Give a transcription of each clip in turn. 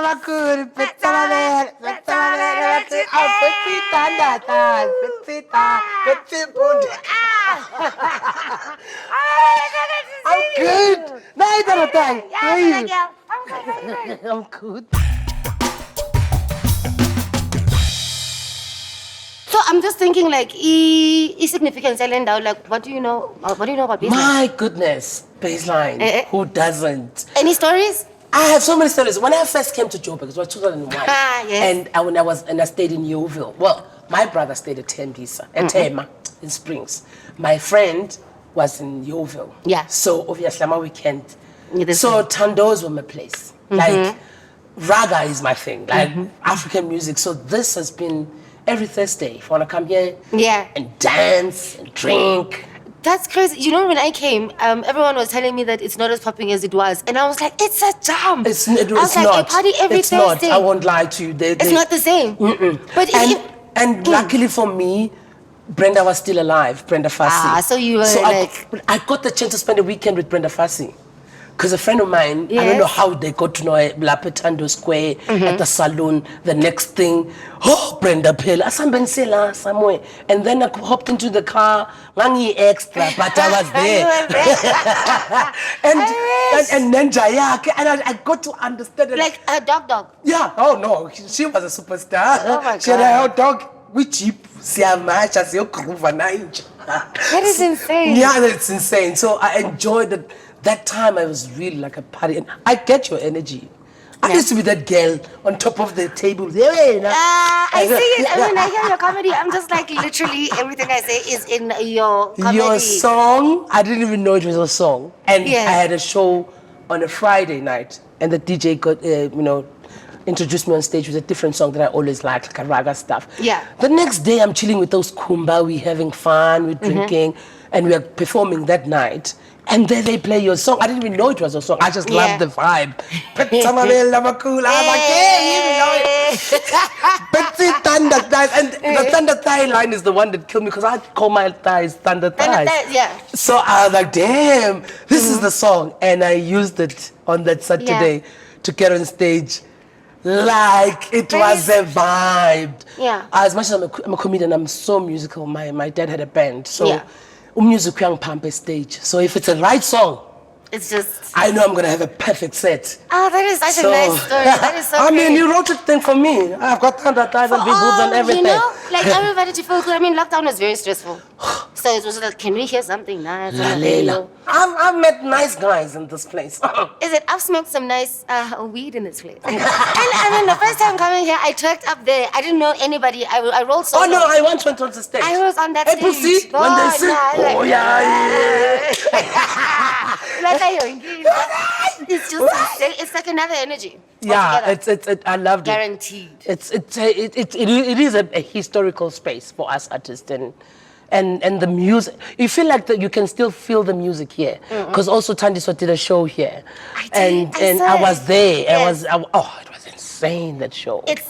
I'm good. Neither of them. How are you? I'm good. So I'm just thinking, like, significance, like, what do you know? What do you know about baseline? My goodness, baseline. Who doesn't? Any stories? I have so many stories. When I first came to Joburg, it was 2001. Yes. And when I stayed in Yeovil. Well, my brother stayed at Tembisa, at Tema, in Springs. My friend was in Yeovil. Yeah. So obviously, my weekend. So Tandos were my place. Like, raga is my thing. Like, African music. So this has been every Thursday. If I want to come here and dance and drink. That's crazy. You know, when I came, everyone was telling me that it's not as popping as it was. And I was like, it's a jam. It's I was like, not. I party every Thursday. Not. I won't lie to you. It's not the same. But and luckily for me, Brenda was still alive, Brenda Fassie. So you were I got the chance to spend a weekend with Brenda Fassie. Because a friend of mine, I don't know how they got to know her, Lapetando Square, at the saloon. The next thing, Brenda Pell, somewhere. And then I hopped into the car, Langi extra, but I was there. and then Jayake, and I got to understand it. Like a dog. Yeah, oh no, she was a superstar. Oh my God. She had a dog, which cheap, that is insane. Yeah, that's insane. So I enjoyed it. That time I was really like a party, and I get your energy. I used to be that girl on top of the table. I see it. I mean, I hear your comedy. I'm just like, literally everything I say is in your comedy. Your song, I didn't even know it was a song. And I had a show on a Friday night, and the DJ got, introduced me on stage with a different song that I always liked, like a raga stuff. Yeah. The next day, I'm chilling with those kumba, we're having fun, we're drinking, and we're performing that night. And then they play your song. I didn't even know it was a song. I just loved the vibe. And the thunder thigh line is the one that killed me because I call my thighs thunder thighs. So I was like, damn, this is the song. And I used it on that Saturday to get on stage. Like it was a vibe. Yeah. As much as I'm a comedian, I'm so musical. My dad had a band. So music young pump stage. So if it's a right song, it's just I know I'm gonna have a perfect set. Oh, that is such a nice story. That is so I mean, great. you wrote it thing for me. I've got 100,000 people and everything. You know, like everybody to feel good. I mean, lockdown was very stressful. So it was like, can we hear something nice? I've met nice guys in this place. Is it? I've smoked some nice weed in this place. And I mean, the first time coming here, I trekked up there. I didn't know anybody. I rolled solo. Oh no, I once went on the stage. I was on that stage. Pussy, when they sing, It's just, it's like another energy. Yeah, I loved it. Guaranteed. It is a historical space for us artists and the music. You feel like that you can still feel the music here because also Tandiswa did a show here, and I was there. Yes. It was insane, that show. It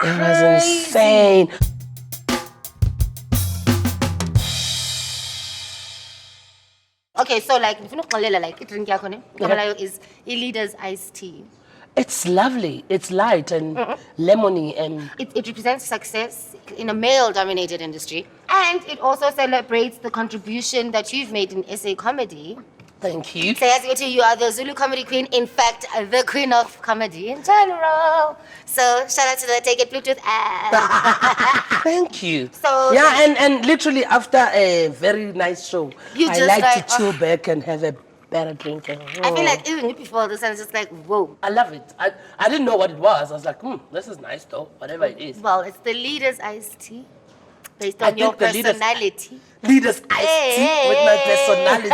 was insane. Okay, so like if you know like it drink is leader's iced tea. It's lovely. It's light and lemony and it represents success in a male-dominated industry, and it also celebrates the contribution that you've made in SA comedy. Thank you. So as you are the Zulu comedy queen, in fact, the queen of comedy in general. So shout out to the Take It Bluetooth app. Thank you. So and literally after a very nice show, I like to chill back and have a better drink. I feel like even before this, I was just like, whoa. I love it. I didn't know what it was. I was like, this is nice though, whatever it is. Well, it's the leader's iced tea based on your personality. Leader's iced tea with my personality.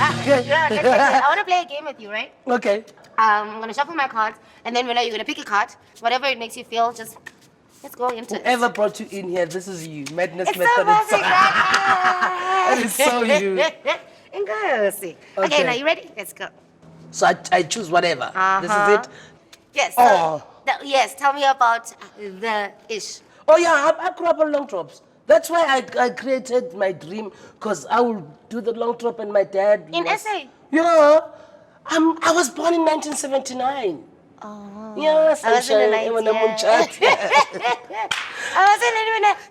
I want to play a game with you, right? Okay. I'm going to shuffle my cards, and then you're going to pick a card. Whatever it makes you feel, just let's go into it. Whoever brought you in here, this is you. Madness it's method. It is so you. And go see. Okay, now you ready? Let's go. So I choose whatever. This is it? Yes. So yes, tell me about the ish. Oh yeah, I grew up on long drops. That's why I created my dream, because I will do the long drop, and my dad. In SA? Yeah. I was born in 1979. Oh. Yes, I was in the 90s.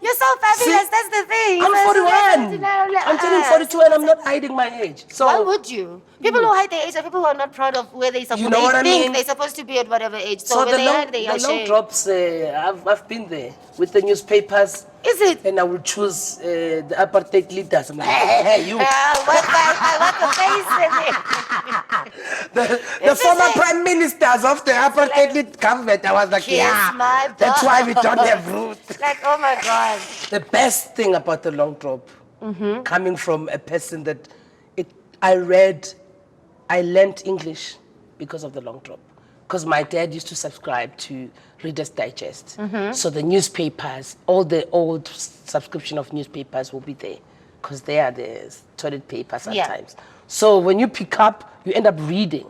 You're so fabulous. See, That's the thing. I'm 41. I'm turning 42, and I'm not hiding my age. So why would you? People who hide their age are people who are not proud of where they're supposed to be. You know what I mean? They're supposed to be at whatever age. So when the they hide, they are long ashamed. drops, I've been there with the newspapers. Is it? And I will choose the apartheid leaders. I'm like, hey, you. What the face in it? The former prime ministers of the apartheid lead government. I was like, Kiss yeah, my that's why we don't have roots. Like, oh my God. The best thing about the long drop, coming from a person that I learned English because of the long drop. Because my dad used to subscribe to Reader's Digest. So the newspapers, all the old subscription of newspapers will be there, because they are the toilet paper sometimes. Yeah. So when you pick up, you end up reading.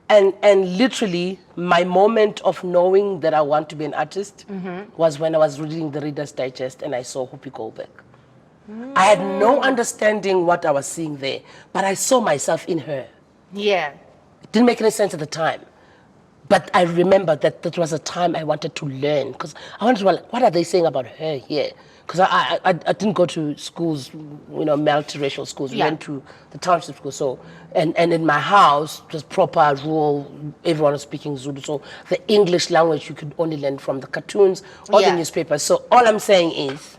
And literally, my moment of knowing that I want to be an artist was when I was reading the Reader's Digest and I saw Whoopi Goldberg. I had no understanding what I was seeing there, but I saw myself in her. Yeah. It didn't make any sense at the time. But I remember that was a time I wanted to learn, because I wanted to know, what are they saying about her here? Because I didn't go to schools, multiracial schools. We went to the township school. So, and in my house, it was proper rural, everyone was speaking Zulu. So the English language you could only learn from the cartoons or the newspapers. So all I'm saying is,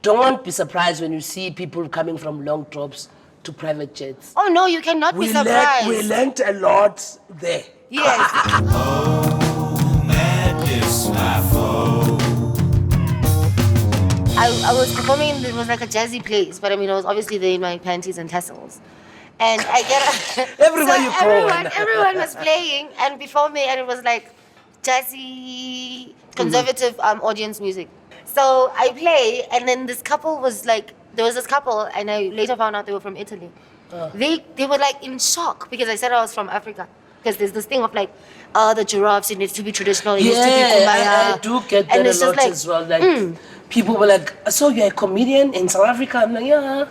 don't be surprised when you see people coming from long drops to private jets. Oh no, you cannot be surprised. We learned a lot there. Yes. Oh, madness, my foe. I was performing, it was like a jazzy place, but I mean, I was obviously there in my panties and tassels. And I get everywhere you go. Everyone was playing and before me, and it was like jazzy, conservative audience music. So I play, and then this couple was like, there was this couple, and I later found out they were from Italy. They were like in shock because I said I was from Africa. Because there's this thing of like, the giraffes, it needs to be traditional, it needs to be kumbaya. I do get that a lot as well. Like, people were like, so you're a comedian in South Africa? I'm like, yeah,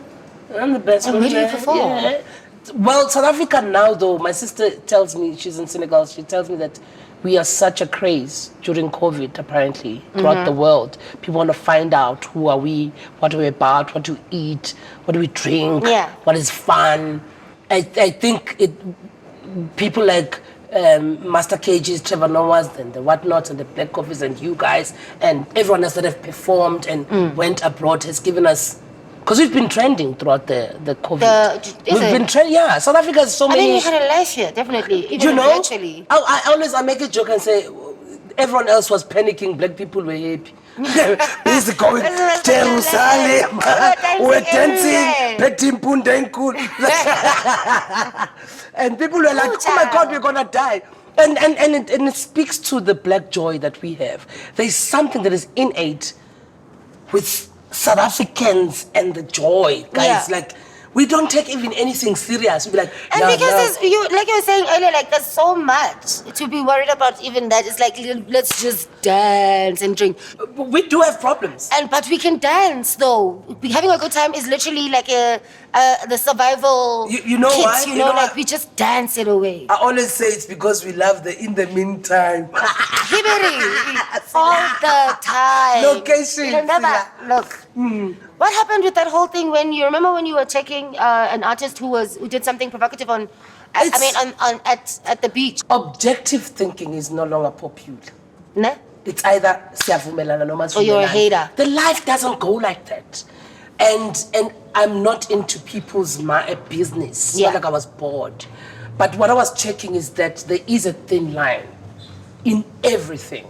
I'm the best one. Where do you perform? Yeah. Well, South Africa now though, my sister tells me, she's in Senegal, she tells me that we are such a craze during COVID, apparently, throughout the world. People want to find out who are we, what are we about, what do we eat, what do we drink, what is fun. I think people like Master KG's, Trevor Noah's, and the Whatnots, and the Black Coffees, and you guys, and everyone else that have performed and went abroad has given us, because we've been trending throughout the COVID. We've been trending, South Africa has so many. I think you had a life here, definitely, even eventually. I always make a joke and say, everyone else was panicking, black people were happy. This is going Jerusalem. We're dancing, Betty Mpunda and cool. And people were like, oh my God, we're gonna die. And it speaks to the black joy that we have. There's something that is innate with South Africans and the joy, guys. Like, we don't take even anything serious. We be like, and because there's, like you were saying earlier, like there's so much to be worried about. Even that, it's like, let's just dance and drink. We do have problems, but we can dance though. Having a good time is literally like the survival. You know kit, why? You know, like we just dance it away. I always say it's because we love the in the meantime. All the time. Location. You never look. What happened with that whole thing when you remember when you were checking an artist who did something provocative on at the beach? Objective thinking is no longer popular. Ne? It's either siyavumelana noma or you're a hater. The life doesn't go like that. And I'm not into people's business. It's not like I was bored. But what I was checking is that there is a thin line in everything.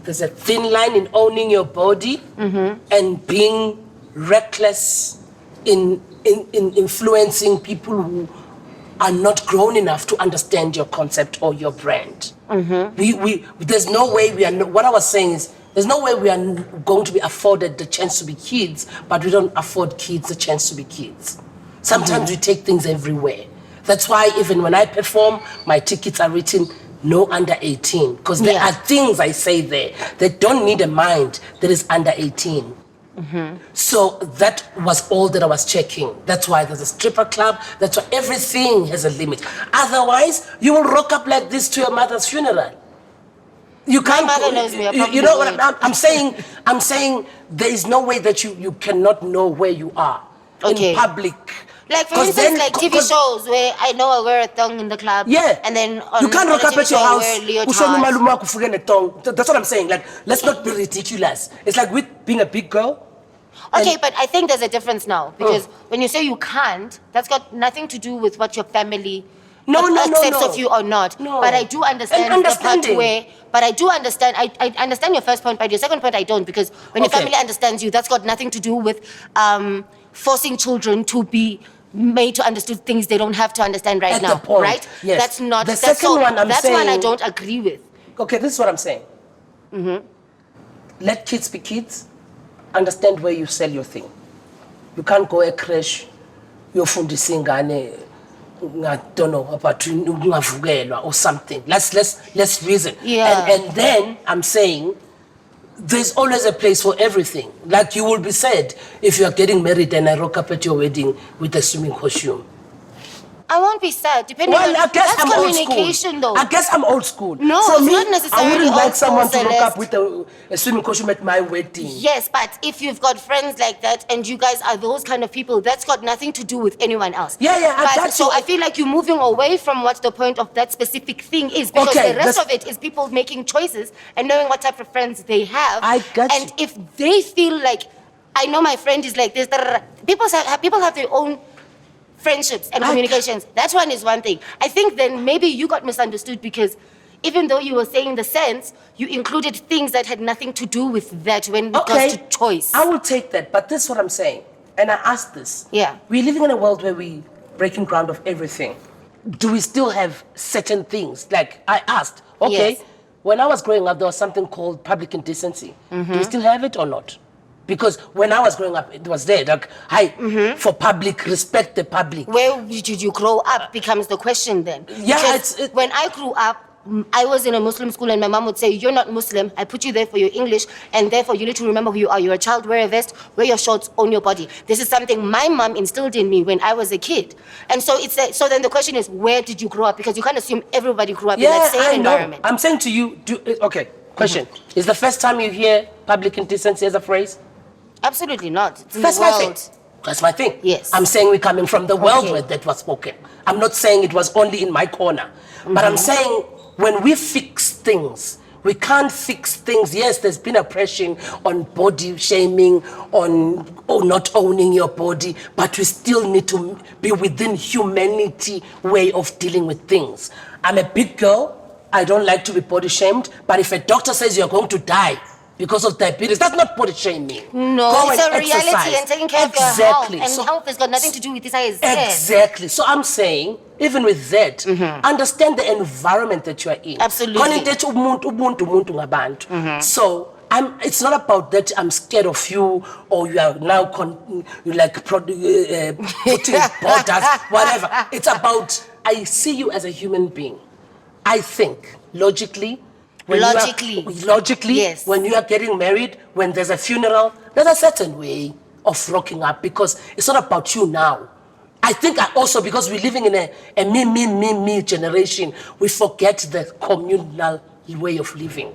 There's a thin line in owning your body and being reckless in influencing people who are not grown enough to understand your concept or your brand. There's no way what I was saying is, there's no way we are going to be afforded the chance to be kids, but we don't afford kids the chance to be kids. Sometimes we take things everywhere. That's why even when I perform, my tickets are written no under 18, because there are things I say there that don't need a mind that is under 18. So that was all that I was checking. That's why there's a stripper club. That's why everything has a limit. Otherwise, you will rock up like this to your mother's funeral. You can't. My mother knows me. I You know probably what I'm saying? I'm saying there is no way that you cannot know where you are Okay. in public. Like for 'Cause instance, then- like TV 'cause- shows where I know I wear a thong in the club. Yeah. And then on you can't rock on a up TV at your show I house. wear Ushoni leotards. malume wakho ufuke netong. That's what I'm saying. Like, let's not be ridiculous. It's like with being a big girl. Okay, And- but I think there's a difference now because when you say you can't, that's got nothing to do with what your family accepts of you or not. No. But I do understand And the part understanding. where. But I do understand. I understand your first point, but your second point I don't because when your Okay. family understands you, that's got nothing to do with forcing children to be made to understand things they don't have to understand right At the now. point, Right? yes. That's not. The that's second one I'm that's one I saying- don't agree with. Okay, this is what I'm saying. Let kids be kids. Understand where you sell your thing. You can't go a crash. Uyofundisa ingane, I don't know about ukungavukelwa or something. Let's reason. Yeah. And then I'm saying there's always a place for everything. Like you will be said if you are getting married and I rock up at your wedding with a swimming costume. I won't be sad, depending Well, on I guess that's I'm old communication school. though. I guess I'm old school. No, For it's me, not necessarily I wouldn't old like someone school, to rock up Celeste. with a swimming costume at my wedding. Yes, but if you've got friends like that and you guys are those kind of people, that's got nothing to do with anyone else. Yeah, I But, got so you. I feel like you're moving away from what the point of that specific thing is because Okay, the rest that's- of it is people making choices and knowing what type of friends they have. I got And you. if they feel like, I know my friend is like this, people have their own friendships and communications. That one is one thing. I think then maybe you got misunderstood because even though you were saying the sense, you included things that had nothing to do with that when it Okay, comes to choice. I will take that, but this is what I'm saying. And I asked this. Yeah. We're living in a world where we breaking ground of everything. Do we still have certain things? Like I asked, okay, Yes. when I was growing up, there was something called public indecency. Do we still have it or not? Because when I was growing up, it was there. Like, hi, for public, respect the public. Where did you grow up becomes the question then. Yeah, Because when I grew up, I was in a Muslim school and my mom would say, you're not Muslim. I put you there for your English and therefore you need to remember who you are. You're a child, wear a vest, wear your shorts, own your body. This is something my mom instilled in me when I was a kid. And so so then the question is, where did you grow up? Because you can't assume everybody grew up in that same I know. environment. I'm saying to you, okay, question. Is the first time you hear public indecency as a phrase? Absolutely not. It's in That's the my world. thing. That's my thing. Yes. I'm saying we're coming from the world Okay. where that was spoken. I'm not saying it was only in my corner. But I'm saying when we fix things, we can't fix things. Yes, there's been oppression on body shaming, on not owning your body, but we still need to be within humanity way of dealing with things. I'm a big girl. I don't like to be body shamed. But if a doctor says you're going to die because of diabetes, that's not body shaming. No, Go it's and a reality exercise. and taking care of your health. And health has got nothing to do with this. Exactly. So I'm saying, even with that, understand the environment that you are in. Absolutely. Khona into ethi umuntu ngabantu. So it's not about that I'm scared of you or you are now putting borders, whatever. It's about I see you as a human being. I think logically. Logically, yes. When you are getting married, when there's a funeral, there's a certain way of rocking up because it's not about you now. I think also because we're living in a me generation, we forget the communal way of living.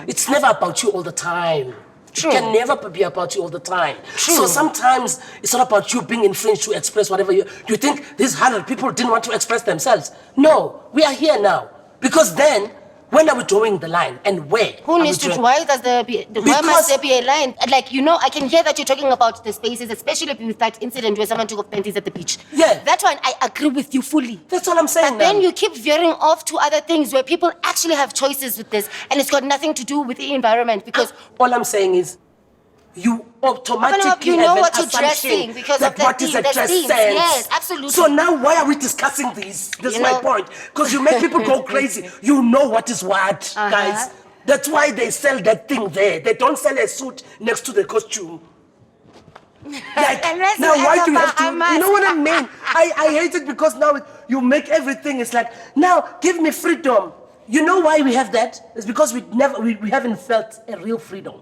It's never about you all the time. True. It can never be about you all the time. True. So sometimes it's not about you being infringed to express whatever you think these 100 people didn't want to express themselves. No, we are here now. Because then, when are we drawing the line and where? Who needs to? Why must there be a line? Like, I can hear that you're talking about the spaces, especially with that incident where someone took off panties at the beach. Yeah. That one, I agree with you fully. That's what I'm saying. But then you keep veering off to other things where people actually have choices with this, and it's got nothing to do with the environment because all I'm saying is, you automatically you know have what an you're dressing assumption because that of the what is theme, a the dress themes. sense. Yes, absolutely. So now why are we discussing this? This is my point. Because you make people go crazy. You know what is what, guys. That's why they sell that thing there. They don't sell a suit next to the costume. Like, now why do you have to, you know what I mean? I hate it because now you make everything, it's like, now give me freedom. You know why we have that? It's because we haven't felt a real freedom.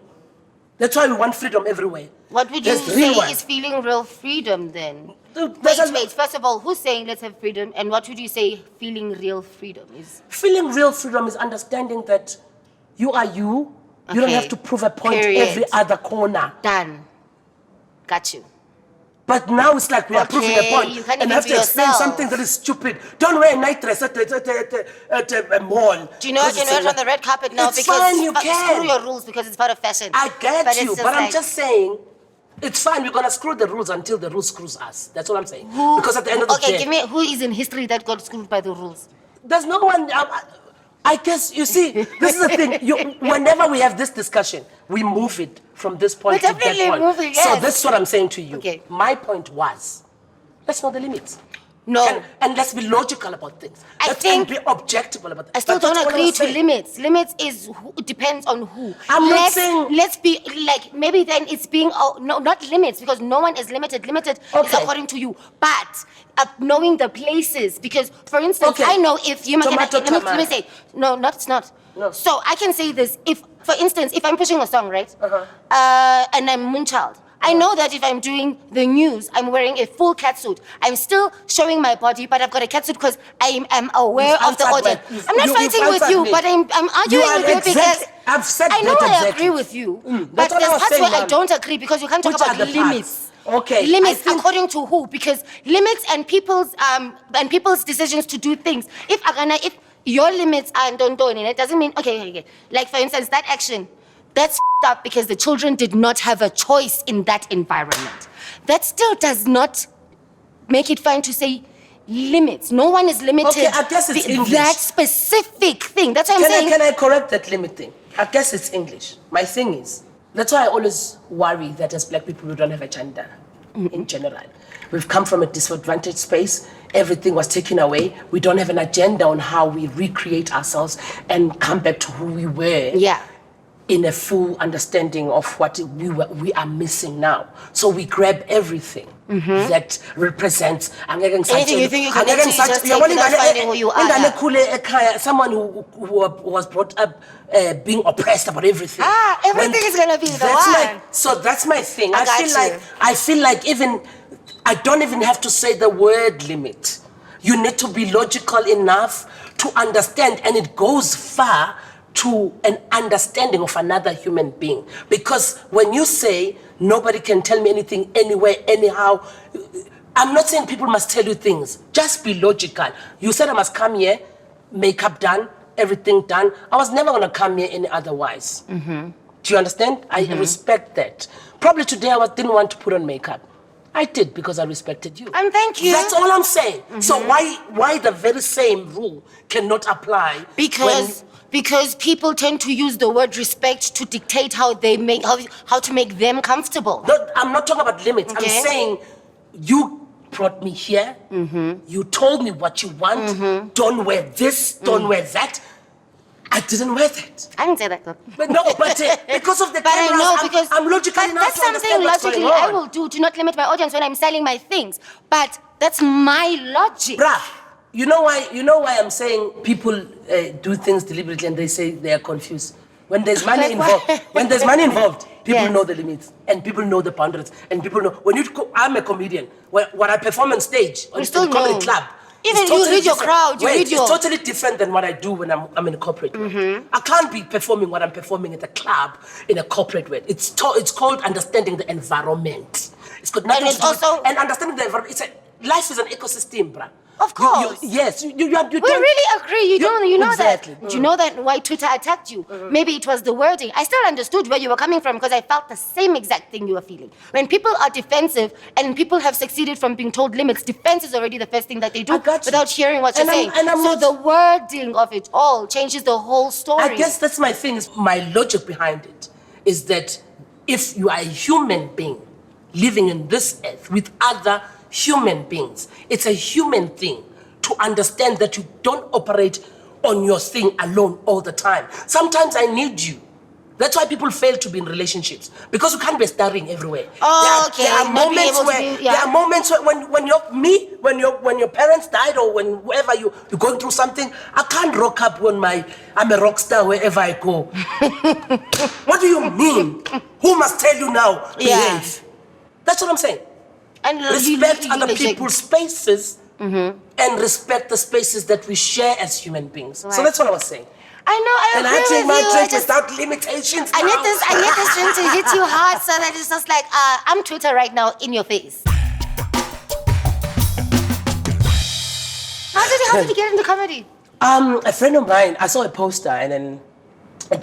That's why we want freedom everywhere. What would you There's real say one. is feeling real freedom then? There's a- Wait. First of all, who's saying let's have freedom? And what would you say feeling real freedom is? Feeling real freedom is understanding that you are you. You don't Okay. have to prove a point Period. every other corner. Done. Got you. But now it's like we are proving a Okay, point you can't and even have be to explain yourself. something that is stupid. Don't wear a night dress at a mall. Do you know what you know it on the red carpet now? It's Because fine, you can. screw your rules because it's part of fashion. I get But it's you, just but I'm like- just saying, it's fine. We're gonna screw the rules until the rules screws us. That's what I'm saying. Because at the end of the Okay, day, give me who is in history that got screwed by the rules? there's no one. I guess you see, this is the thing. Whenever we have this discussion, we move it from this point We're to that definitely point. moving, So yes. this is what I'm saying to you. Okay. My point was, let's know the limits. No. And let's be logical about things. I Let's think- be objective about things. I still But that's don't what I agree was to saying. limits. Limits is it depends on who. I'm not saying- Let's be like maybe then it's being no not limits because no one is limited. Limited is Okay. according to you, but knowing the places because for instance Okay. I know if you Tomato, let me tomato. say no, not it's not. No. So I can say this if for instance if I'm pushing a song right, and I'm Moonchild. I know that if I'm doing the news, I'm wearing a full catsuit. I'm still showing my body, but I've got a catsuit because I am aware You've of the answered audience. my- I'm not you've fighting with answered you, me. but I'm arguing are with you because exact- I've said I know that I exactly. agree with you, but That's what I there's was parts saying, where I ma'am. don't agree because you can't talk Which about are the limits. parts? Okay, Limits I think- according to who? Because limits and people's decisions to do things. If your limits are don't it doesn't mean okay. Like for instance, that action, that's up because the children did not have a choice in that environment. That still does not make it fine to say limits. No one is limited. Okay, I guess it's English. that specific thing. That's what I'm saying. Can I correct that limit thing? I guess it's English. My thing is, that's why I always worry that as black people, we don't have a gender in general. We've come from a disadvantaged space. Everything was taken away. We don't have an agenda on how we recreate ourselves and come back to who we were. Yeah. In a full understanding of what we are missing now. So we grab everything that represents. Anything you think you can actually just take without finding who you are, yeah. Someone who was brought up being oppressed about everything. Everything is gonna be the that's one. So that's my thing. I got you. I feel like even I don't even have to say the word limit. You need to be logical enough to understand, and it goes far to an understanding of another human being. Because when you say nobody can tell me anything anywhere, anyhow, I'm not saying people must tell you things. Just be logical. You said I must come here, makeup done, everything done. I was never gonna come here any otherwise. Do you understand? I respect that. Probably today didn't want to put on makeup. I did because I respected you. And thank you. That's all I'm saying. So why the very same rule cannot apply? Because people tend to use the word respect to dictate how they make how to make them comfortable. I'm not talking about limits. Okay. I'm saying you brought me here. You told me what you want. Don't wear this. Don't wear that. I didn't wear that. I didn't say that though. But no, because of the But I cameras, know because I'm logical but enough that's to understand something what's logically going on. I will do to not limit my audience when I'm selling my things. But that's my logic. Bruh, you know why I'm saying people do things deliberately and they say they are confused. When there's money Like involved, people Yes. know the limits and people know the boundaries and people know. I'm a comedian. When I perform on stage on still the comedy know. club, Even it's you read your different. crowd, you Wait, read your- It's totally different than what I do when I'm in a corporate world. I can't be performing what I'm performing at the club in a corporate world. It's called understanding the environment. It's got nothing it's to do with- also- and understanding the environment. Life is an ecosystem, bruh. Of course. Yes, you We don't really agree. You know exactly. that. Do you know that why Twitter attacked you? Maybe it was the wording. I still understood where you were coming from because I felt the same exact thing you were feeling. When people are defensive and people have succeeded from being told limits, defense is already the first thing that they do I got you. without hearing what you're saying. And I'm So not- the wording of it all changes the whole story. I guess that's my thing. Is my logic behind it is that if you are a human being living in this earth with other human beings, it's a human thing to understand that you don't operate on your thing alone all the time. Sometimes I need you. That's why people fail to be in relationships, because you can't be starring everywhere. Oh, okay. There are Not being moments able to where be- yeah. there are moments where when your parents died, or whenever you're going through something, I can't rock up when I'm a rock star wherever I go. What do you mean? Who must tell you now? Yeah. Behave. That's what I'm saying. And Respect you other legit- people's spaces and respect the spaces that we share as human beings. So Right. that's what I was saying. I know, I And I agree drink with my you. drink without limitations. I now. need this drink to hit you hard so that it's just like, I'm Twitter right now in your face. How did you get into comedy? A friend of mine, I saw a poster, and then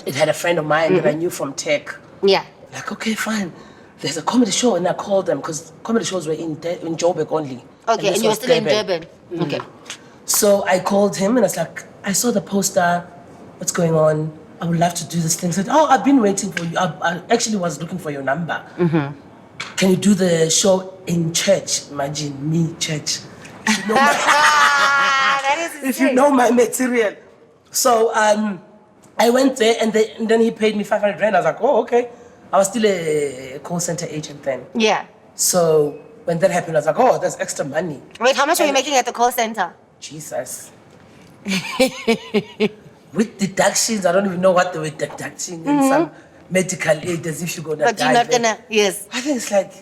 it had a friend of mine that I knew from tech. Yeah. Like, okay, fine. There's a comedy show, and I called them because comedy shows were in Joburg only. Okay, this and you were was still in Durban. Okay. So I called him, and I was like, I saw the poster. What's going on? I would love to do this thing. He said, I've been waiting for you. I actually was looking for your number. Can you do the show in church? Imagine me, church. If you know my, That is if you know my material. So I went there, and then he paid me 500 rand. I was like, oh, okay. I was still a call center agent then. Yeah. So when that happened, I was like, oh, that's extra money. Wait, how much were you making at the call center? Jesus. With deductions, I don't even know what they were deducting and some medical aid as if you're gonna But die. you're not then. gonna, yes. I think it's like,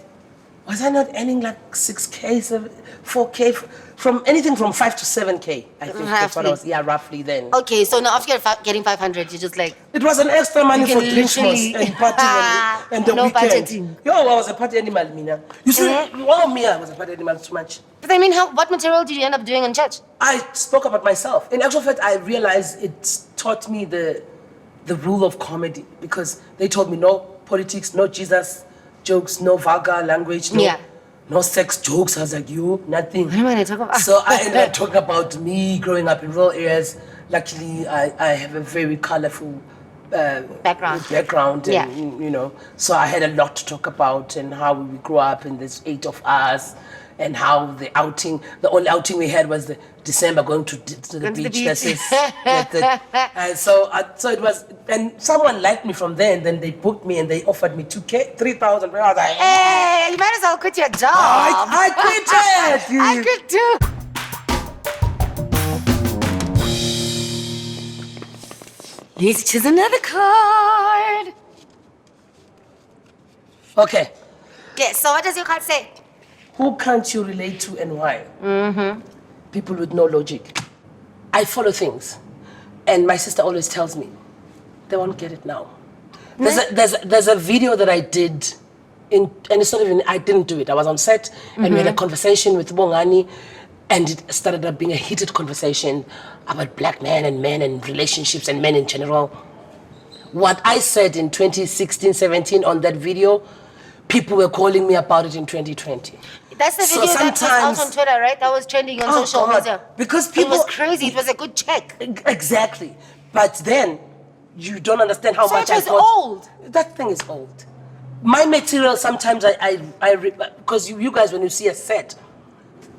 was I not earning like 6K, 4K, from anything from 5 to 7K? I think that's what I was, roughly then. Okay, so now after you're getting 500, you're just like, It was an extra money You for can drinks literally- and partying and the No weekend. budgeting. Yo, I was a party animal, Mina. You see, me, I was a party animal too much. but I mean, what material did you end up doing in church? I spoke about myself. In actual fact, I realized it taught me the rule of comedy, because they told me no politics, no Jesus jokes, no vulgar language, no sex jokes. I was like, nothing. What am I gonna talk about? So I ended up talking about me growing up in rural areas. Luckily, I have a very colorful background, and so I had a lot to talk about, and how we grew up, and there's 8 of us, and how the only outing we had was the December going to the beach. That's it. And so it was, and someone liked me from there, and then they booked me, and they offered me 2K, 3,000. I was like, Hey, you might as well quit your job. I quit it. I quit too. Let's choose another card. Okay. Yeah, so what does your card say? Who can't you relate to and why? People with no logic. I follow things, and my sister always tells me, they won't get it now. There's a video that I did, and it's not even, I didn't do it. I was on set, and we had a conversation with Bongani, and it started up being a heated conversation about black men and relationships and men in general. What I said in 2016, 17 on that video, people were calling me about it in 2020. That's the So video that was out sometimes- on Twitter, right? That was trending on social God. media. Because It people, was crazy. It was a good check. Exactly. But then you don't understand how So much it was I got. old. That thing is old. My material sometimes because you guys, when you see a set,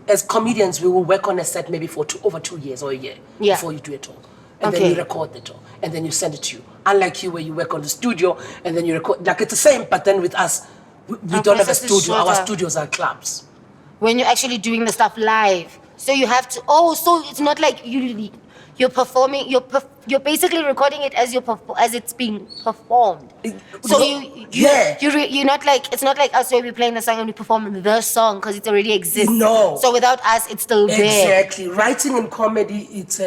as comedians, we will work on a set maybe for over 2 years or a year before you do it all. And then Okay. you record it all. And then you send it to you. Unlike you, where you work on the studio and then you record. Like, it's the same, but then with us, we don't have a process is studio. Our shorter. studios are clubs. When you're actually doing the stuff live. So you have to, so it's not like you're performing, you're basically recording it as it's being performed. So you're not like, it's not like us where we're playing the song and we perform the song because it already exists. No. So without us, it's still there. Exactly. Writing in comedy, it's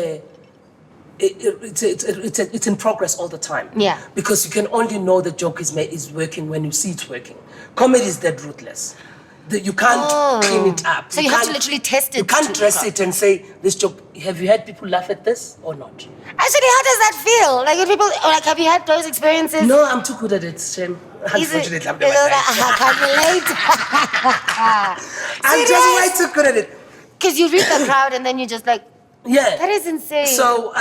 in progress all the time. Yeah. Because you can only know the joke is working when you see it working. Comedy is that rootless. You can't clean it up. So you have to literally test it. You can't to dress become- it and say, this joke, have you had people laugh at this or not? Actually, how does that feel? Like when people, have you had those experiences? No, I'm too good at it, Shem. Is it? Unfortunately, I've never done it. I can't relate. I'm just way too good at it. Because you read the crowd and then you're just like, Yeah. that is insane. So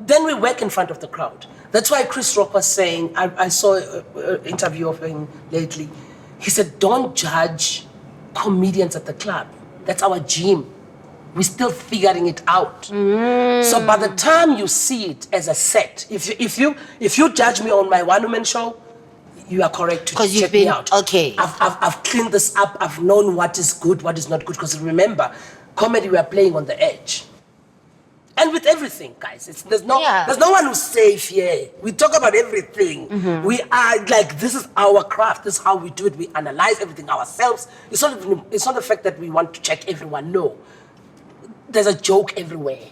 then we work in front of the crowd. That's why Chris Rock was saying, I saw an interview of him lately. He said, don't judge comedians at the club. That's our gym. We're still figuring it out. So by the time you see it as a set, if you judge me on my one-woman show, you are correct to 'Cause you've check me been- out. okay. I've cleaned this up. I've known what is good, what is not good. Because remember, comedy we are playing on the edge. And with everything, guys, there's no one who's safe here. We talk about everything. We are like, this is our craft. This is how we do it. We analyze everything ourselves. It's not the fact that we want to check everyone. No, there's a joke everywhere.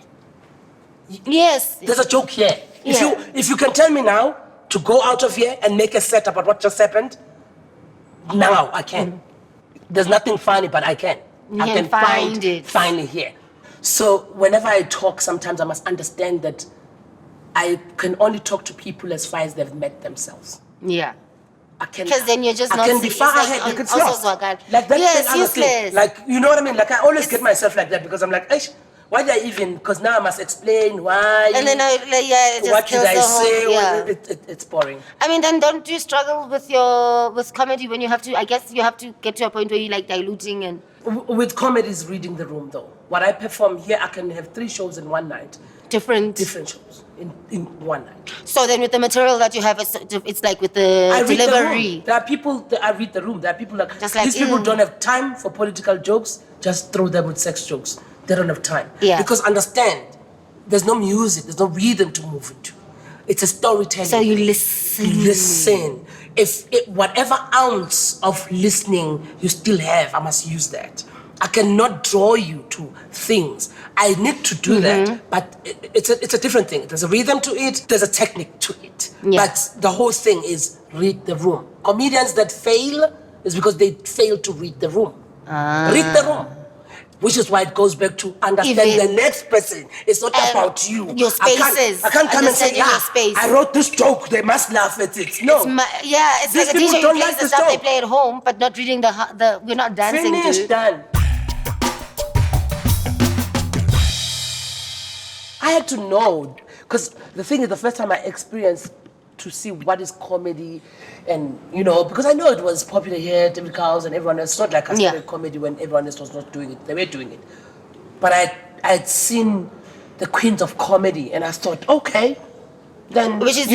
Yes. There's a joke here. Yeah. If you can tell me now to go out of here and make a set about what just happened, now I can. There's nothing funny, but I can. I can find it. Find it here. So whenever I talk, sometimes I must understand that I can only talk to people as far as they've met themselves. Yeah. I can, Because then you're just I not can be it's far like ahead. Like it's also lost. Zwagal. Like that Yes, other thing. useless. Like, you know what I mean? Like I always get myself like that because I'm like, "Eish, why did I even? Because now I must explain why. And then it just what did kills I the whole, say? yeah. It's boring. I mean, then don't you struggle with comedy when you have to? I guess you have to get to a point where you like diluting and. With comedy is reading the room though. What I perform here, I can have 3 shows in one night. Different shows in one night. So then with the material that you have, it's like with the I read delivery. the room. There are people that I read the room. There are people like, Just like, these people ew. don't have time for political jokes. Just throw them with sex jokes. They don't have time. Yeah. Because understand, there's no music, there's no rhythm to move into. It's a storytelling. So you listen. Listen. If whatever ounce of listening you still have, I must use that. I cannot draw you to things. I need to do that, but it's a different thing. There's a rhythm to it. There's a technique to it. Yeah. But the whole thing is read the room. Comedians that fail is because they fail to read the room. Read the room. Which is why it goes back to understand Even- the next person. It's not about you. your spaces. I can't come and say, Understanding your space. I wrote this joke. They must laugh at it. No. It's These like a people DJ who don't plays like the this stuff they joke. play at home, but not reading the we're not dancing Finish, to. done. I had to know, because the thing is, the first time I experienced to see what is comedy, and because I know it was popular here, David Cowles and everyone else. It's not like I started comedy when everyone else was not doing it. They were doing it, but I had seen the queens of comedy, and I thought, okay, then Which is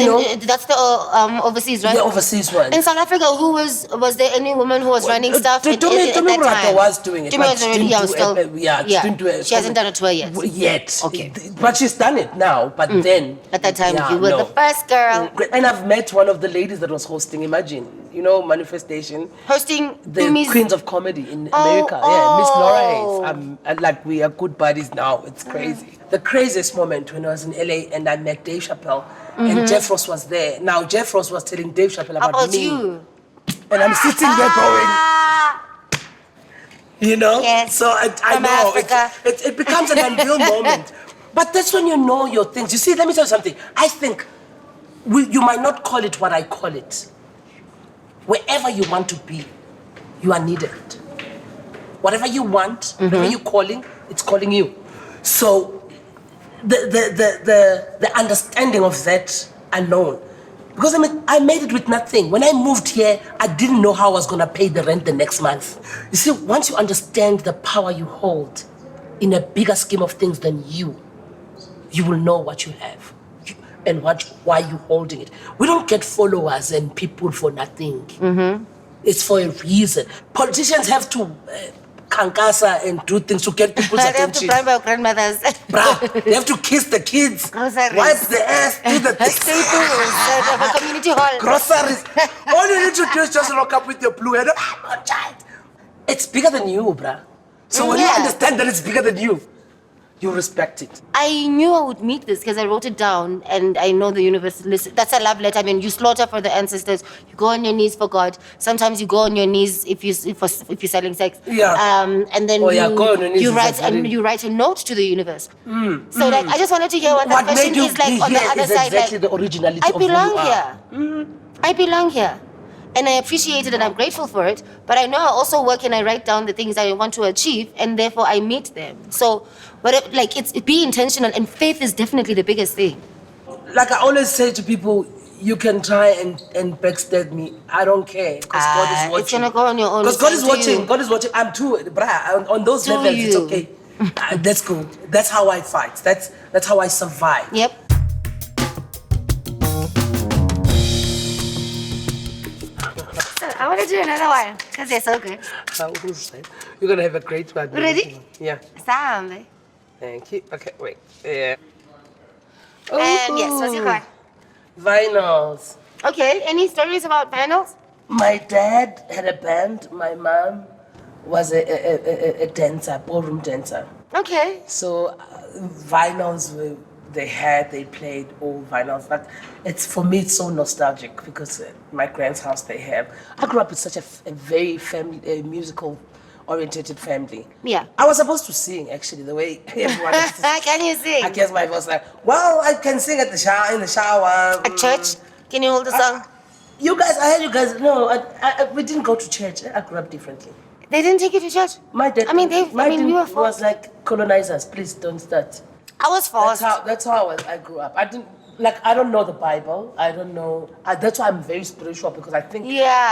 that's the overseas, right? the overseas one. In South Africa, was there any woman who was running stuff at that time? was doing it. Tumi but was she already, didn't yeah, she didn't do it. She hasn't done a tour yet. Yet. Okay. But she's done it now. But then At that time, yeah, you were no. the first girl And I've met one of the ladies that was hosting. Imagine, manifestation. hosting The Tumi's. Queens of Comedy in Oh, America. Yeah, Miss Laura oh. Hayes. And like we are good buddies now. It's crazy. The craziest moment when I was in LA and I met Dave Chappelle and Jeff Ross was there. Now Jeff Ross was telling Dave Chappelle about About me. you. And I'm sitting there going, Yes. So I From know Africa. it becomes an unreal moment. But that's when you know your things. You see, let me tell you something. I think you might not call it what I call it. Wherever you want to be, you are needed. Whatever you want, whatever you're calling, it's calling you. So the understanding of that alone. Because I made it with nothing. When I moved here, I didn't know how I was going to pay the rent the next month. You see, once you understand the power you hold in a bigger scheme of things than you will know what you have and why you're holding it. We don't get followers and people for nothing. It's for a reason. Politicians have to kankasa and do things to get people's They have to attention. bribe our grandmothers. Bruh, they have to kiss the kids, Groceries. wipe the ass, do the things. Staples of a community hall. Groceries. All you need to do is just rock up with your blue head. Oh, child. It's bigger than you, bruh. So when you Yeah. understand that it's bigger than you respect it. I knew I would meet this because I wrote it down, and I know the universe listen. That's a love letter. I mean, you slaughter for the ancestors. You go on your knees for God. Sometimes you go on your knees if you're selling sex. Yeah. And then Oh, yeah, go on your knees you is write a very- you write a note to the universe. So like, I just wanted to hear what that What question made you is like be on the here other is side. exactly Like, the originality I of who you belong are. here. I belong here. And I appreciate it and I'm grateful for it. But I know I also work and I write down the things I want to achieve, and therefore I meet them. So, be intentional, and faith is definitely the biggest thing. Like I always say to people, you can try and backstab me. I don't care. Because God is watching. It's gonna go on your own. Because God is It's up to watching. you. God is watching. I'm too, bruh, on those Do levels, it's you? okay. That's cool. That's how I fight. That's how I survive. Yep. So I want to do another one because they're so good. You're gonna have a great one. Ready? Yeah. Sam. Thank you. Okay, wait. Yeah. And yes, what's your card? Vinyls. Okay, any stories about vinyls? My dad had a band. My mom was a dancer, ballroom dancer. Okay. So vinyls they played all vinyls, but it's for me it's so nostalgic because my grand's house I grew up with such a very musical oriented family. Yeah. I was supposed to sing actually the way everyone else is. Can you sing? I guess my voice like, well, I can sing at the shower in the shower. At church? Can you hold a song? You guys, I heard you guys. No, we didn't go to church. I grew up differently. They didn't take you to church? My dad. I mean, we were was forced. like colonizers. Please don't start. I was forced. That's how I grew up. I don't know the Bible. I don't know. That's why I'm very spiritual because I think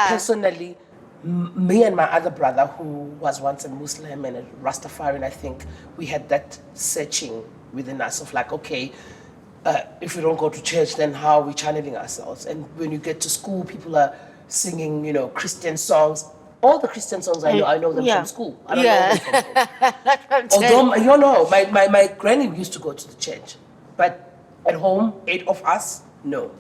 personally, me and my other brother, who was once a Muslim and a Rastafarian, I think we had that searching within us of like, okay, if we don't go to church, then how are we channeling ourselves? And when you get to school, people are singing, Christian songs. All the Christian songs I know them from school. I don't know them from home. Although, my granny used to go to the church. But at home, 8 of us, no.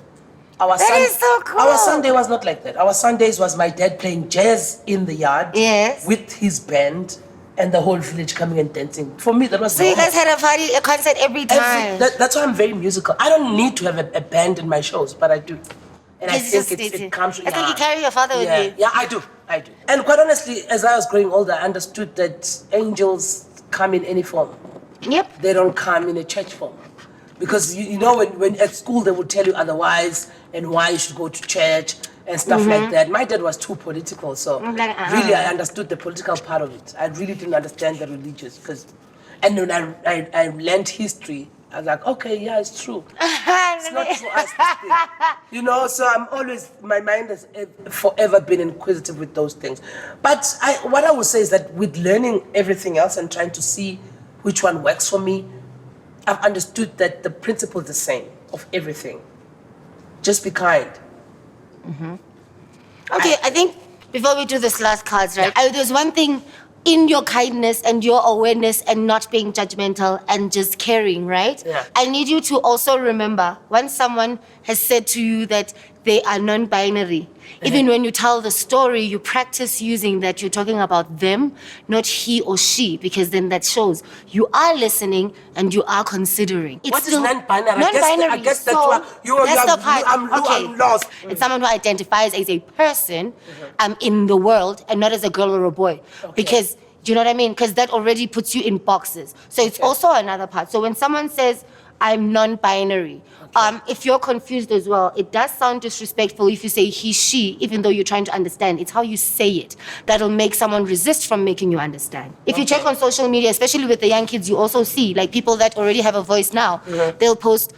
That is so cool. Our Sunday was not like that. Our Sundays was my dad playing jazz in the yard with his band and the whole village coming and dancing. For me, that was so you guys had a concert every time. That's why I'm very musical. I don't need to have a band in my shows, but I do. And I think it comes. I think you carry your father with you. Yeah, I do. And quite honestly, as I was growing older, I understood that angels come in any form. Yep. They don't come in a church form. Because when at school they would tell you otherwise and why you should go to church and stuff like that. My dad was too political, so really I understood the political part of it. I really didn't understand the religious and when I learned history, I was like, okay, yeah, it's true. It's not for us this thing. So I'm always, my mind has forever been inquisitive with those things. But what I would say is that with learning everything else and trying to see which one works for me, I've understood that the principle is the same of everything. Just be kind. Okay, I think before we do this last cards, right? There's one thing in your kindness and your awareness and not being judgmental and just caring, right? Yeah. I need you to also remember when someone has said to you that they are non-binary, even when you tell the story, you practice using that you're talking about them, not he or she, because then that shows you are listening and you are considering. What is non-binary? Non-binary. I guess so I'm lost. It's someone who identifies as a person in the world and not as a girl or a boy. Because, do you know what I mean? Because that already puts you in boxes. So it's also another part. So when someone says, I'm non-binary, if you're confused as well, it does sound disrespectful if you say he, she, even though you're trying to understand. It's how you say it that'll make someone resist from making you understand. If you check on social media, especially with the young kids, you also see like people that already have a voice now, they'll post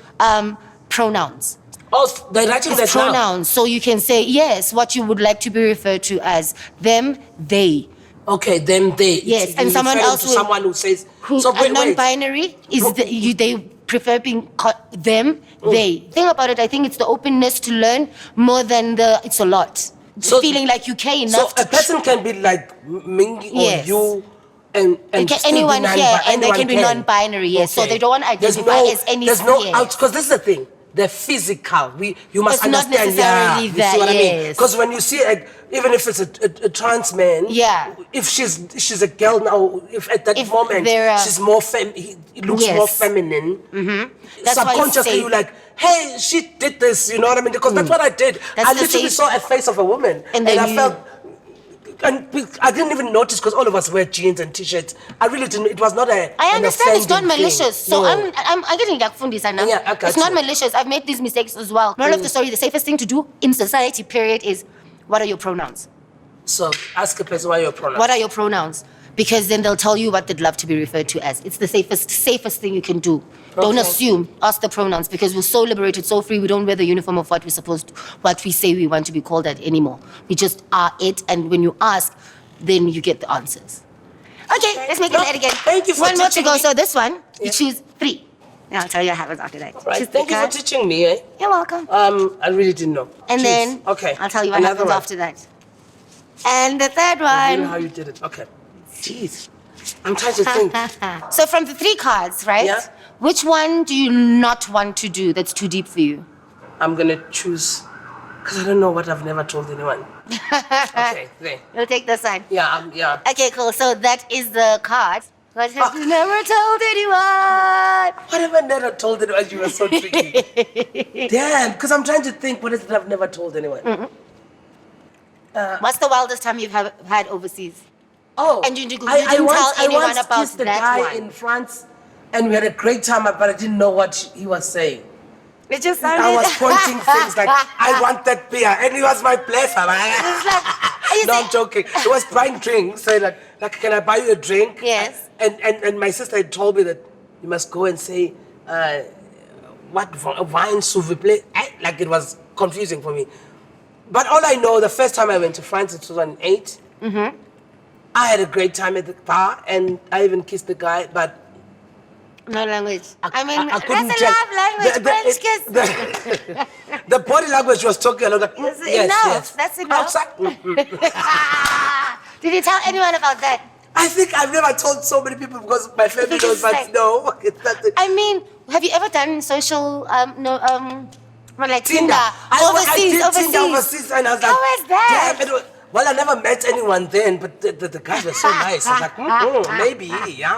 pronouns. Oh, they're writing that pronouns. now. So you can say, yes, what you would like to be referred to as them, they. Okay, them, they. Yes, and someone else someone who says... non-binary is they prefer being called them, they. Think about it, I think it's the openness to learn more than it's a lot. So, feeling like you care enough. So a person can be like Mingi or you and anyone here, and they can be non-binary, yes. Okay. So they don't want to identify as anything. There's no out, because this is the thing. They're physical. You must understand. Not necessarily you see what I mean? Because when you see, even if it's a trans man, if she's a girl now, if at that moment she's more he looks more feminine, subconsciously you're like, hey, she did this. You know what I mean? Because that's what I did. I literally saw a face of a woman, and I felt. And I didn't even notice because all of us wear jeans and t-shirts. I really didn't. It was not a. I understand it's not malicious. So no. I'm getting yakufundisa now. Yeah, I got it's not malicious. I've made these mistakes as well. Moral of the story: the safest thing to do in society, period, is what are your pronouns? So ask a person what are your pronouns. What are your pronouns? Because then they'll tell you what they'd love to be referred to as. It's the safest thing you can do. Okay. Don't assume. Ask the pronouns because we're so liberated, so free. We don't wear the uniform of what what we say we want to be called at anymore. We just are it, and when you ask, then you get the answers. Okay, let's make it light again. Thank you for one more to teaching go. me. So this one, you Yeah. choose 3. And I'll tell you what happens after that. Right. Choose the Thank you for card. teaching me. Eh? You're welcome. I really didn't know. And Jeez. then Okay. I'll tell you what Another happens one. after that. And the third I don't know one. how you did it. Okay. Jeez. I'm trying to think. So from the 3 cards, right? Yeah. Which one do you not want to do that's too deep for you? I'm gonna choose because I don't know what I've never told anyone. Okay. There. You'll take this one. Yeah. Yeah. Okay, cool. So that is the card. What have you never told anyone? What have I never told anyone? You were so tricky. Damn. Because I'm trying to think. What is it I've never told anyone? What's the wildest time you've had overseas? Oh, And you didn't tell anyone once about kissed the that guy one. in France, and we had a great time, but I didn't know what he was saying. It just sounded... I was pointing things like, I want that beer, and it was my pleasure. It's like, you No, see- I'm joking. He was buying drinks, so like, can I buy you a drink? Yes. And my sister had told me that you must go and say, what wine s'il vous plaît? Like it was confusing for me. But all I know, the first time I went to France in 2008, I had a great time at the bar, and I even kissed the guy, but No language. I mean, I couldn't that's a tell. love language, French kiss. The body language was talking a lot. Like, That's yes, enough. yes. That's enough. Outside. Did you tell anyone about that? I think I've never told so many people because my family Because knows, but like- no, it's not the, I mean, have you ever done social, like Tinder? I did Tinder overseas, and I was like, How was that? damn, well, I never met anyone then, but the guys were so nice. I was like, maybe, yeah.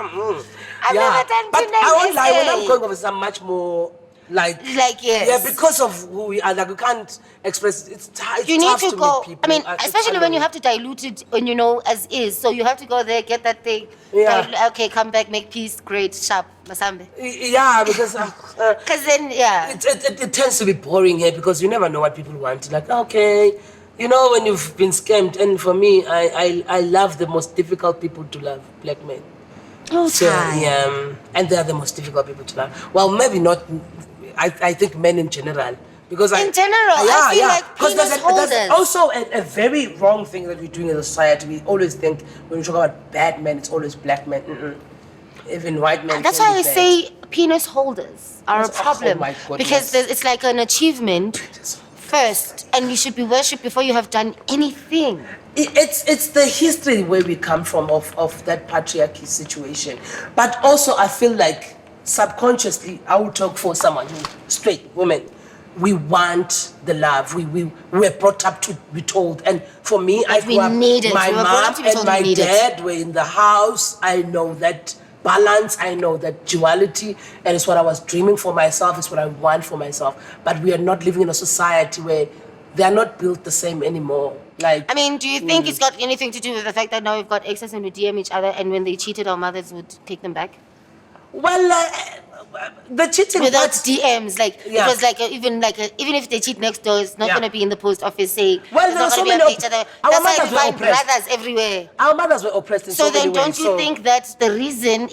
I've never done But Tinder I won't in lie, when SA. I'm going overseas, I'm much more like yes. yeah, because of who we are. Like we can't express. It's You need tough to to go. meet people. I mean, It's especially when you unknown. have to dilute it when you know as is. So you have to go there, get that thing. Yeah. Okay, come back, make peace, great, sharp, masambe. Yeah, because Because then, yeah. it tends to be boring here because you never know what people want. Like, okay, you know when you've been scammed. And for me, I love the most difficult people to love, black men. Oh, So yeah, and they are the most difficult people to love. Well, maybe not. I think men in general. Because In general, I feel like 'Cause penis holders. there's also a very wrong thing that we're doing as a society. We always think when we talk about bad men, it's always black men. Even white men. That's can why be I bad. say penis holders are a Yes, oh problem. my goodness. Because it's like an achievement first, and you should be worshipped before you have done anything. It's the history where we come from of that patriarchy situation. But also I feel like subconsciously, I will talk for someone who straight woman. We want the love. We were brought up to be told. And for me, I we grew up, need it. my We were brought up mom to be and told we my need it. dad were in the house. I know that balance. I know that duality. And it's what I was dreaming for myself. It's what I want for myself. But we are not living in a society where they are not built the same anymore. Like, I mean, do you think it's got anything to do with the fact that now we've got access and we DM each other, and when they cheated, our mothers would take them back? well, the cheating Without part- DMs, like Yeah. it was like even if they cheat next door, it's not Yeah. gonna be in the post office saying. Well, it's there are not so gonna be many on each other. our That's why mothers we were find oppressed. brothers everywhere. Our mothers were oppressed in So so many then, don't ways. you think that the reason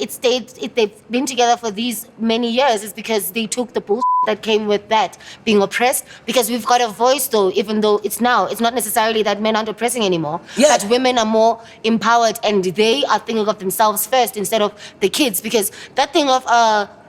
they've been together for these many years is because they took the bullshit that came with that being oppressed? Because we've got a voice, though, even though it's not necessarily that men aren't oppressing anymore. Yeah. But women are more empowered and they are thinking of themselves first instead of the kids. Because that thing of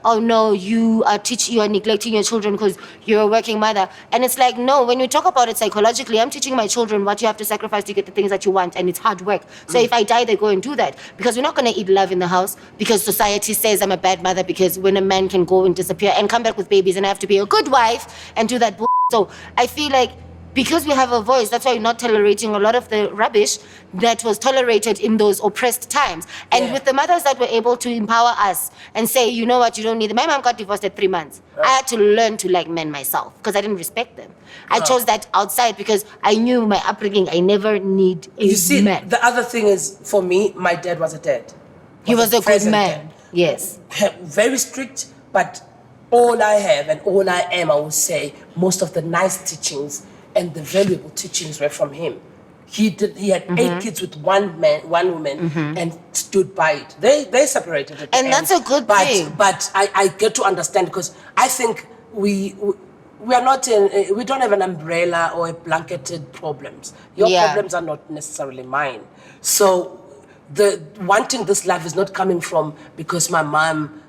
oh no, you are neglecting your children because you're a working mother. And it's like, no, when you talk about it psychologically, I'm teaching my children what you have to sacrifice to get the things that you want, and it's hard work. So if I die, they go and do that. Because we're not going to eat love in the house because society says I'm a bad mother, because when a man can go and disappear and come back with babies and I have to be a good wife and do that bull. So I feel like because we have a voice, that's why we're not tolerating a lot of the rubbish that was tolerated in those oppressed times. And Yeah. with the mothers that were able to empower us and say, you know what, you don't need it. My mom got divorced at 3 months. I had to learn to like men myself because I didn't respect them. I chose that outside because I knew my upbringing. I never need a You see, man. the other thing is, for me, my dad was a dad. He was a good present man. Yes. dad. Very strict, but all I have and all I am, I would say, most of the nice teachings and the valuable teachings were from him. He had 8 kids with one woman, and stood by it. They separated at the And end. that's a good but, thing. But I get to understand, because I think we are not in, we don't have an umbrella or a blanketed problems. Your Yeah. problems are not necessarily mine. So the wanting this love is not coming from because my mom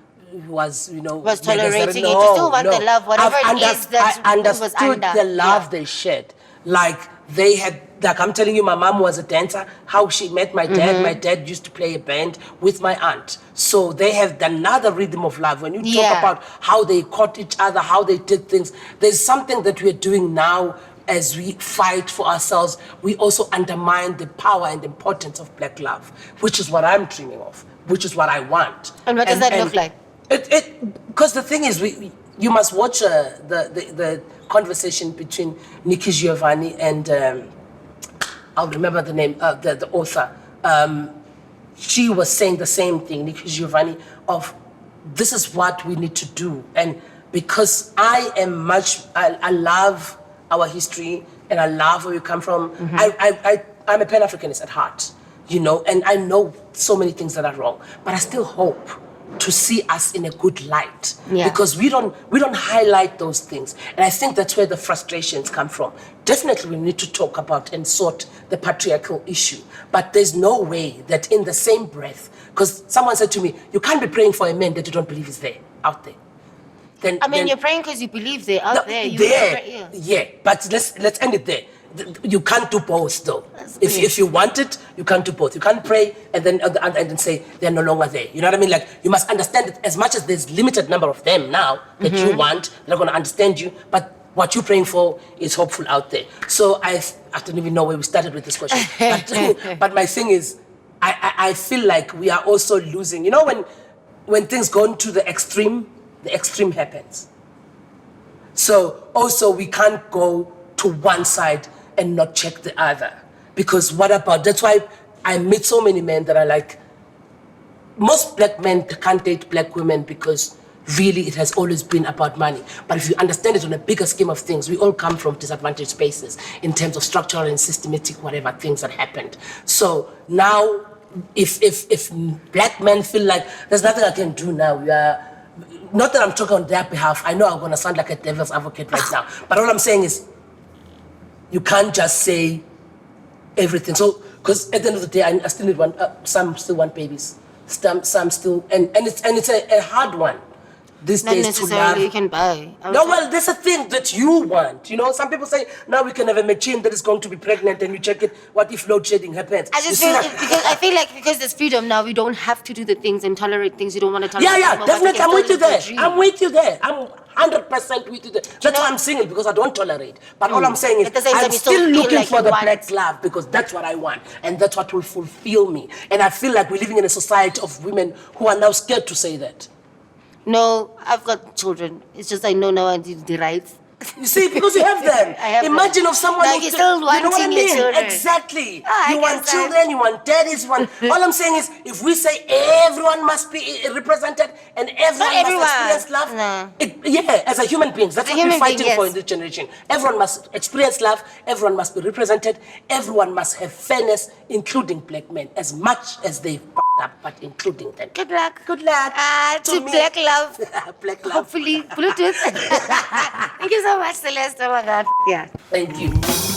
was, Was tolerating it. You still want the love, whatever it is that I was understood under. the love they shared. Like they had, like I'm telling you, my mom was a dancer. How she met my dad. Mm-hmm. My dad used to play a band with my aunt. So they have another rhythm of love. When you talk Yeah. about how they caught each other, how they did things, there's something that we're doing now as we fight for ourselves. We also undermine the power and importance of black love, which is what I'm dreaming of, which is what I want. And what does that look like? Because the thing is, you must watch the conversation between Nikki Giovanni and I'll remember the name, the author. She was saying the same thing, Nikki Giovanni, of this is what we need to do. And because I love our history and I love where we come from, I'm a Pan-Africanist at heart, and I know so many things that are wrong, but I still hope to see us in a good light, because we don't highlight those things, and I think that's where the frustrations come from. Definitely we need to talk about and sort the patriarchal issue, but there's no way that in the same breath, because someone said to me, you can't be praying for a man that you don't believe is there, out there. Then You're praying because you believe they're out there. Yeah, but let's end it there. You can't do both, though. If you want it, you can't do both. You can't pray and then say they're no longer there. You know what I mean? Like, you must understand that as much as there's limited number of them now that you want, they're going to understand you. But what you're praying for is hopeful out there. So I don't even know where we started with this question. But my thing is, I feel like we are also losing. When things go into the extreme happens. So also we can't go to one side and not check the other. Because that's why I meet so many men that are like, most black men can't date black women because really it has always been about money. But if you understand it on a bigger scheme of things, we all come from disadvantaged spaces in terms of structural and systematic whatever things that happened. So now if black men feel like there's nothing I can do now, not that I'm talking on their behalf. I know I'm going to sound like a devil's advocate right now. But all I'm saying is, you can't just say everything. So, because at the end of the day, I still need one. Some still want babies. Some still, and it's a hard one. These Not days necessarily to you love. can buy. No, well, there's a thing that you want. Some people say, now we can have a machine that is going to be pregnant and you check it. What if load shedding happens? I feel like because there's freedom now, we don't have to do the things and tolerate things you don't want to tolerate. Yeah, But definitely. we I'm with you can there. still I'm with you there. I'm 100% with you there. That's why I'm single, because I don't tolerate. But all I'm saying is, At the same time, I'm you still still feel looking like for you the want- black love, because that's what I want. And that's what will fulfill me. And I feel like we're living in a society of women who are now scared to say that. No, I've got children. It's just I know now I need the rights. You see, because you have them. I have Imagine them. of someone Now who you're still you know what I wanting your mean? children. Exactly. I You want guess children, you want daddies, you want. All I'm saying is, if we say everyone must be represented and everyone everyone. must experience love, No. As a human being, that's As a what we're human fighting being, for yes. in this generation. Everyone must experience love, everyone must be represented, everyone must have fairness, including black men, as much as they've up, but including them. Good luck. Good luck. To me. black love. Black love. Hopefully, Bluetooth. Thank you so much, Celeste. Oh my God. Yeah. Thank you.